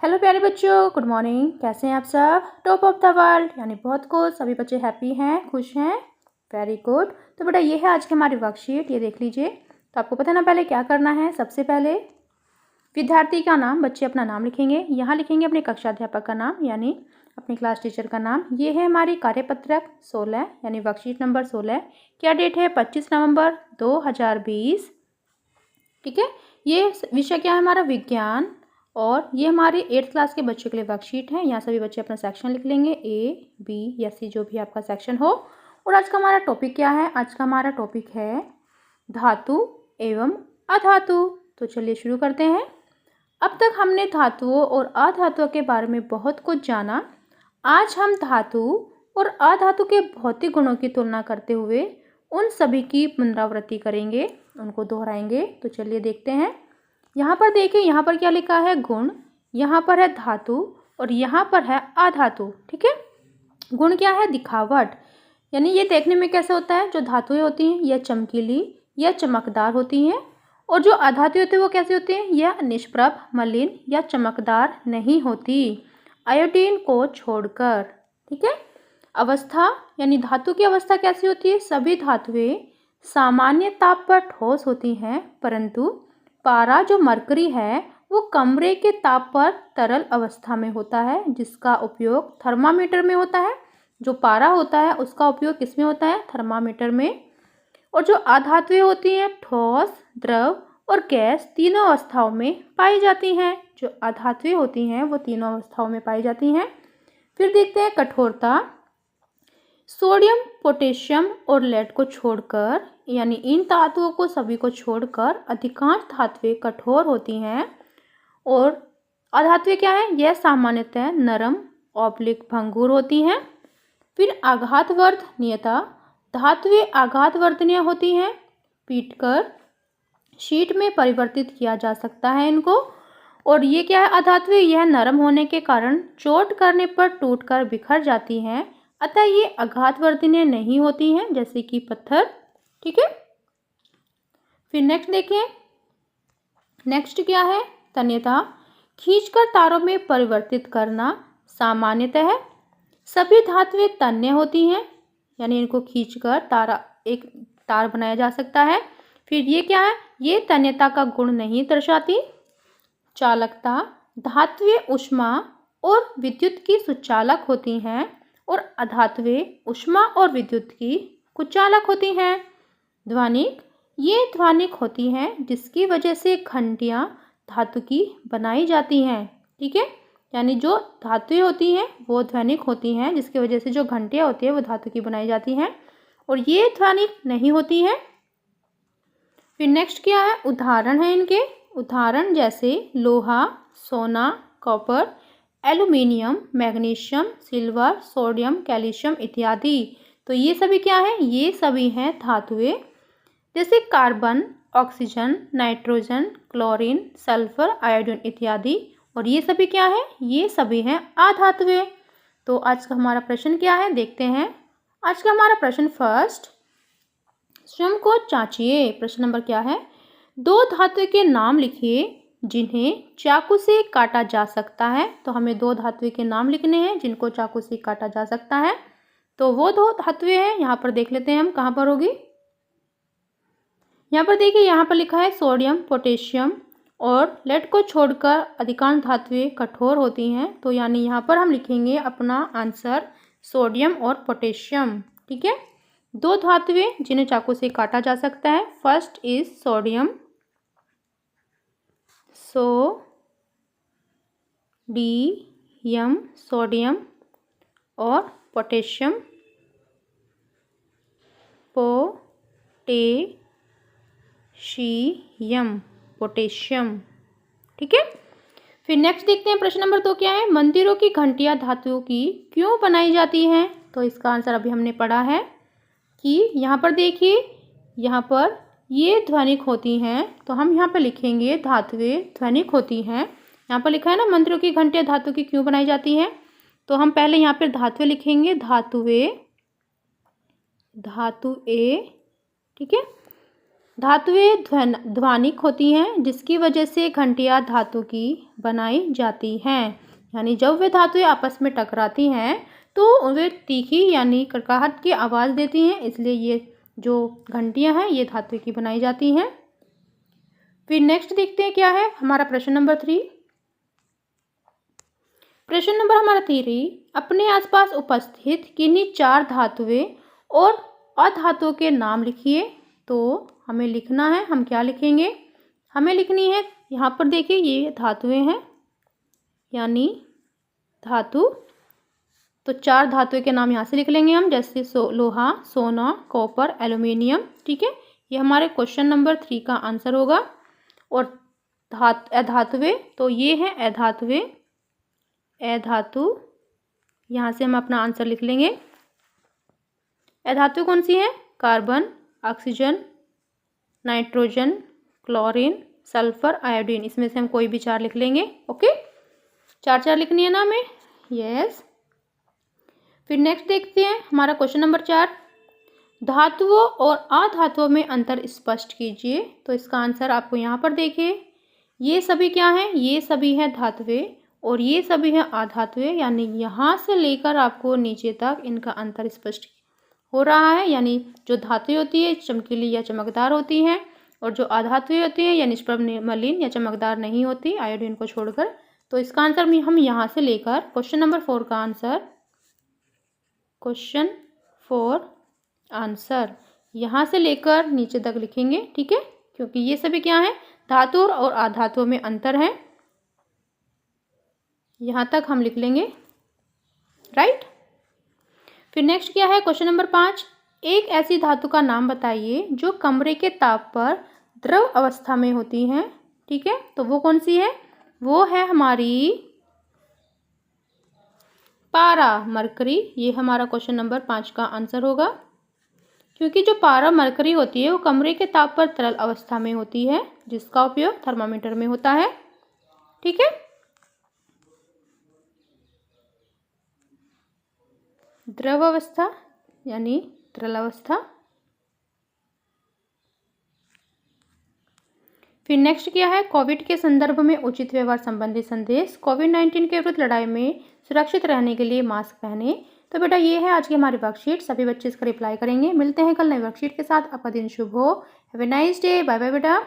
Hello प्यारे बच्चों, good morning. कैसे हैं आप सब? टॉप ऑफ द वर्ल्ड यानी बहुत कुछ। सभी बच्चे हैप्पी हैं, खुश हैं। Very good. तो बेटा ये है आज की हमारी वर्कशीट, ये देख लीजिए। तो आपको पता है ना पहले क्या करना है। सबसे पहले विद्यार्थी का नाम, बच्चे अपना नाम लिखेंगे। यहाँ लिखेंगे अपने कक्षा अध्यापक का नाम यानी अपनी क्लास टीचर का नाम। ये है हमारी कार्यपत्रक 16 यानी वर्कशीट नंबर 16। क्या डेट है? 25 नवंबर 2020। ठीक है। ये विषय क्या है हमारा? विज्ञान। और ये हमारे 8th क्लास के बच्चों के लिए वर्कशीट है। यहाँ सभी बच्चे अपना सेक्शन लिख लेंगे, ए बी या सी, जो भी आपका सेक्शन हो। और आज का हमारा टॉपिक क्या है? आज का हमारा टॉपिक है धातु एवं अधातु। तो चलिए शुरू करते हैं। अब तक हमने धातुओं और अधातुओं के बारे में बहुत कुछ जाना। आज हम धातु और अधातु के भौतिक गुणों की तुलना करते हुए उन सभी की पुनरावृत्ति करेंगे, उनको दोहराएंगे। तो चलिए देखते हैं। यहाँ पर देखिए, यहाँ पर क्या लिखा है? गुण। यहाँ पर है धातु और यहाँ पर है अधातु। ठीक है। गुण क्या है? दिखावट, यानी ये देखने में कैसे होता है? जो धातुएं होती हैं यह चमकीली या चमकदार होती हैं, और जो अधातु होती है वो कैसी होती हैं? यह निष्प्रभ, मलिन या चमकदार नहीं होती, आयोडीन को छोड़कर। ठीक है। अवस्था, यानी धातु की अवस्था कैसी होती है? सभी धातुएं सामान्य ताप पर ठोस होती हैं, परंतु पारा जो मरकरी है वो कमरे के ताप पर तरल अवस्था में होता है, जिसका उपयोग थर्मामीटर में होता है। जो पारा होता है उसका उपयोग किस में होता है? थर्मामीटर में। और जो अधातुएं होती हैं ठोस, द्रव और गैस तीनों अवस्थाओं में पाई जाती हैं। जो अधातुएं होती हैं वो तीनों अवस्थाओं में पाई जाती हैं। फिर देखते हैं कठोरता। सोडियम, पोटेशियम और लेड को छोड़कर, यानी इन धातुओं को सभी को छोड़कर अधिकांश धातुएं कठोर होती हैं। और अधातुएं क्या है? यह सामान्यतः नरम ऑब्लिक भंगुर होती हैं। फिर आघातवर्धनीयता। धातुएं आघातवर्धनीय होती हैं, पीटकर शीट में परिवर्तित किया जा सकता है इनको। और ये क्या है? अधातुएं यह नरम होने के कारण चोट करने पर टूटकर बिखर जाती हैं, अतः ये आघातवर्धनीय नहीं होती हैं, जैसे कि पत्थर। ठीक है। फिर नेक्स्ट देखें। नेक्स्ट क्या है? तन्यता। खींचकर तारों में परिवर्तित करना। सामान्यतः सभी धातुएं तन्य होती हैं, यानी इनको खींचकर एक तार बनाया जा सकता है। फिर ये क्या है? ये तन्यता का गुण नहीं दर्शाती। चालकता। धातुएं ऊष्मा और विद्युत की सुचालक होती हैं, और अधातुएं ऊष्मा और विद्युत की कुचालक होती हैं। ध्वनिक। ये ध्वनिक होती हैं जिसकी वजह से घंटियां धातु की बनाई जाती हैं। ठीक है। यानी जो धातुएं होती हैं वो ध्वनिक होती हैं, जिसकी वजह से जो घंटियां होती है वो धातु की बनाई जाती हैं, और ये ध्वनिक नहीं होती हैं। फिर नेक्स्ट क्या है? उदाहरण है इनके। उदाहरण जैसे लोहा, सोना, copper, aluminium, magnesium, silver, sodium, calcium इत्यादि। तो ये सभी क्या है? ये सभी हैं धातुएं। जैसे carbon, oxygen, nitrogen, chlorine, sulphur, iodine इत्यादि। और ये सभी क्या है? ये सभी हैं अधातुएं। तो आज का हमारा प्रश्न क्या है? देखते हैं। आज का हमारा प्रश्न फर्स्ट, स्वयं को जांचिए। प्रश्न नंबर क्या है? दो धातु के नाम लिखिए जिन्हें चाकू से काटा जा सकता है। तो हमें दो धातुएं के नाम लिखने हैं जिनको चाकू से काटा जा सकता है। तो वो दो धातुएं हैं, यहाँ पर देख लेते हैं हम कहाँ पर होगी। यहाँ पर देखिए, यहाँ पर लिखा है सोडियम, पोटेशियम और लेड को छोड़कर अधिकांश धातुएं कठोर होती हैं। तो यानी यहाँ पर हम लिखेंगे अपना आंसर सोडियम और पोटेशियम। ठीक है। दो धातुएं जिन्हें चाकू से काटा जा सकता है। फर्स्ट इज सोडियम, सोडियम, और पोटेशियम, पोटेशियम। ठीक है। फिर नेक्स्ट देखते हैं। प्रश्न नंबर 2 क्या है? मंदिरों की घंटियां धातुओं की क्यों बनाई जाती हैं? तो इसका आंसर अभी हमने पढ़ा है कि यहाँ पर देखिए, यहाँ पर ये ध्वनिक होती हैं, तो हम यहाँ पर लिखेंगे धातुएं ध्वनिक होती हैं। यहाँ पर लिखा है ना, मंदिरों की घंटियां धातु की क्यों बनाई जाती हैं। तो हम पहले यहाँ पर धातुएं लिखेंगे, धातुएं। ठीक है। धातुएं ध्वनिक होती हैं जिसकी वजह से घंटियाँ धातु की बनाई जाती हैं। यानी जब वे धातुएं आपस में टकराती हैं तो वे तीखी यानी कड़काहट की आवाज़ देती हैं, इसलिए ये जो घंटियाँ हैं ये धातु की बनाई जाती हैं। फिर नेक्स्ट देखते हैं क्या है हमारा प्रश्न नंबर 3। प्रश्न नंबर हमारा 3, अपने आसपास उपस्थित किन्हीं 4 धातुएं और अधातुओं के नाम लिखिए। तो हमें लिखना है, हम क्या लिखेंगे, हमें लिखनी है यहाँ पर देखिए ये धातुएं हैं यानी धातु। तो 4 धातुओं के नाम यहाँ से लिख लेंगे हम, जैसे लोहा, सोना, कॉपर, एल्युमिनियम। ठीक है, ये हमारे क्वेश्चन नंबर 3 का आंसर होगा। और अधातुएं, तो ये है अधातुएं, अधातु, यहाँ से हम अपना आंसर लिख लेंगे। अधातु कौन सी है, carbon, oxygen, nitrogen, chlorine, sulphur, iodine, इसमें से हम कोई भी 4 लिख लेंगे। ओके, 4 लिखनी है ना हमें, यस। फिर नेक्स्ट देखते हैं हमारा क्वेश्चन नंबर 4, धातुओं और अधातुओं में अंतर स्पष्ट कीजिए। तो इसका आंसर आपको यहाँ पर देखिए, ये सभी क्या हैं, ये सभी हैं धातुएं और ये सभी हैं अधातुएं, यानी यहाँ से लेकर आपको नीचे तक इनका अंतर स्पष्ट हो रहा है। यानी जो धातुएं होती है चमकीली या चमकदार होती हैं और जो अधातुएं होती हैं या निष्प्रभ, मलिन या चमकदार नहीं होती, आयोडीन को छोड़कर। तो इसका आंसर हम यहाँ से लेकर क्वेश्चन नंबर 4 का आंसर, क्वेश्चन 4 आंसर यहाँ से लेकर नीचे तक लिखेंगे। ठीक है, क्योंकि ये सभी क्या है, धातु और अधातुओं में अंतर है, यहाँ तक हम लिख लेंगे, राइट। फिर नेक्स्ट क्या है क्वेश्चन नंबर 5, एक ऐसी धातु का नाम बताइए जो कमरे के ताप पर द्रव अवस्था में होती है। ठीक है, तो वो कौन सी है, वो है हमारी पारा मरकरी। ये हमारा क्वेश्चन नंबर 5 का आंसर होगा, क्योंकि जो पारा मरकरी होती है वो कमरे के ताप पर तरल अवस्था में होती है, जिसका उपयोग थर्मामीटर में होता है। ठीक है, द्रव अवस्था यानी तरल अवस्था। फिर नेक्स्ट क्या है, कोविड के संदर्भ में उचित व्यवहार संबंधी संदेश, कोविड-19 के विरुद्ध लड़ाई में सुरक्षित रहने के लिए मास्क पहने। तो बेटा ये है आज की हमारी वर्कशीट, सभी बच्चे इसका रिप्लाई करेंगे। मिलते हैं कल नई वर्कशीट के साथ, आपका दिन शुभ हो, have a nice day, bye bye बेटा।